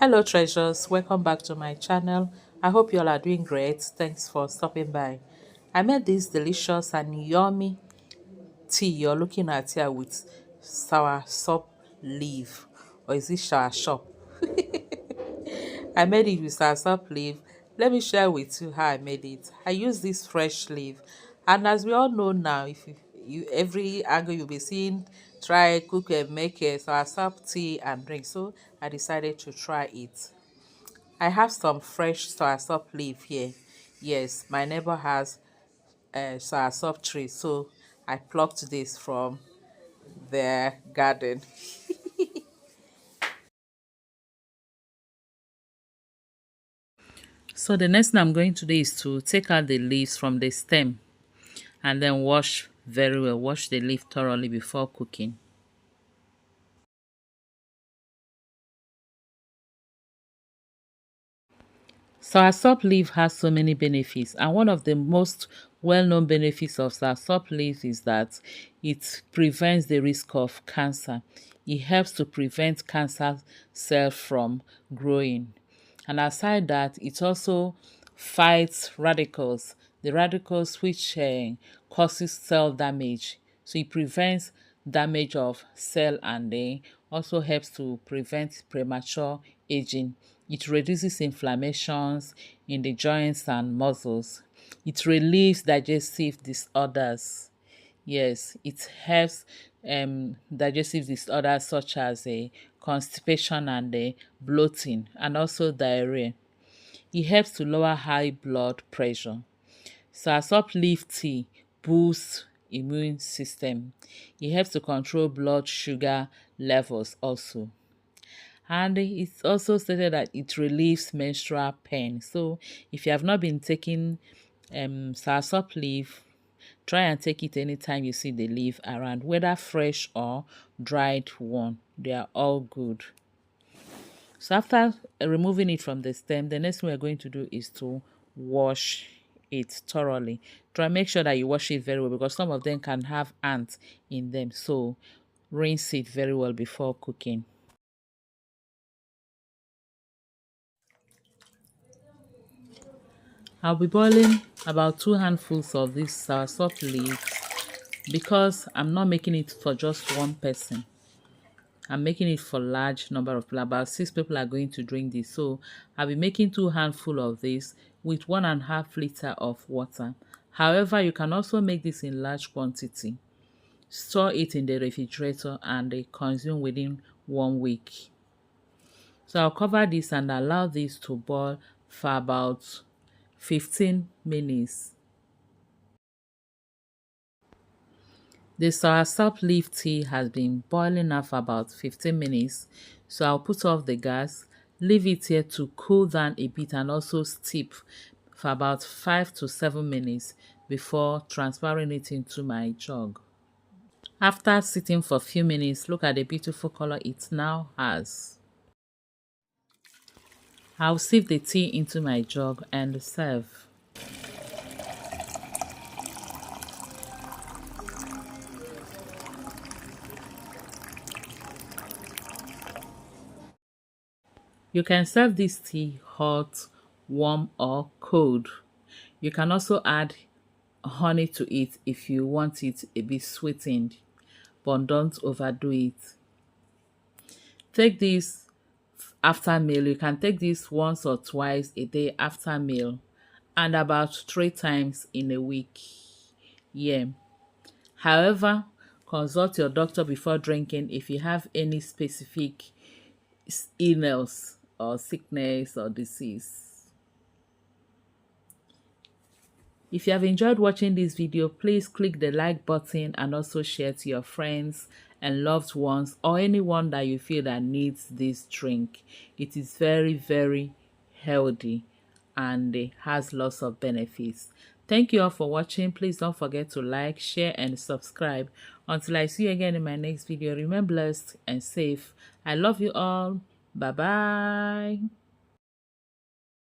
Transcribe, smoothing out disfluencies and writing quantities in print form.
Hello treasures, welcome back to my channel. I hope you all are doing great. Thanks for stopping by. I made this delicious and yummy tea you're looking at here with soursop leaf, or is it soursop? I made it with soursop leaf. Let me share with you how I made it. I use this fresh leaf, and as we all know now, if you every angle you'll be seeing try cook and make a soursop tea and drink, so I decided to try it. I have some fresh soursop leaf here. Yes, my neighbor has a soursop tree, so I plucked this from their garden. So the next thing I'm going to do is to take out the leaves from the stem and then wash very well. Wash the leaf thoroughly before cooking. Soursop leaf has so many benefits, and one of the most well-known benefits of soursop leaf is that it prevents the risk of cancer. It helps to prevent cancer cells from growing. And aside that, it also fights radicals, the radicals which causes cell damage. So it prevents damage of cell and also helps to prevent premature aging. It reduces inflammations in the joints and muscles. It relieves digestive disorders. Yes, it helps digestive disorders such as constipation and bloating, and also diarrhea. It helps to lower high blood pressure. Soursop leaf tea boosts immune system. It helps to control blood sugar levels also. And it's also stated that it relieves menstrual pain. So if you have not been taking soursop leaf, try and take it anytime you see the leaf around, whether fresh or dried one. They are all good. So after removing it from the stem, the next thing we're going to do is to wash it thoroughly. Try make sure that you wash it very well, because some of them can have ants in them. So rinse it very well before cooking. I'll be boiling about 2 handfuls of this soursop leaves because I'm not making it for just one person. I'm making it for large number of people. About 6 people are going to drink this. So I'll be making 2 handfuls of this with 1.5 liters of water. However, you can also make this in large quantity. Store it in the refrigerator and consume within 1 week. So I'll cover this and allow this to boil for about 15 minutes. The soursop leaf tea has been boiling now for about 15 minutes, so I'll put off the gas, leave it here to cool down a bit and also steep for about 5 to 7 minutes before transferring it into my jug. After sitting for a few minutes, look at the beautiful color it now has. I'll sieve the tea into my jug and serve. You can serve this tea hot, warm, or cold. You can also add honey to it if you want it a bit sweetened, but don't overdo it. Take this after meal. You can take this once or twice a day after meal, and about 3 times in a week. Yeah. However, consult your doctor before drinking if you have any specific illness or sickness or disease. If you have enjoyed watching this video, please click the like button and also share to your friends and loved ones, or anyone that you feel that needs this drink. It is very, very healthy and it has lots of benefits. Thank you all for watching. Please don't forget to like, share, and subscribe. Until I see you again in my next video, remain blessed and safe. I love you all. Bye bye.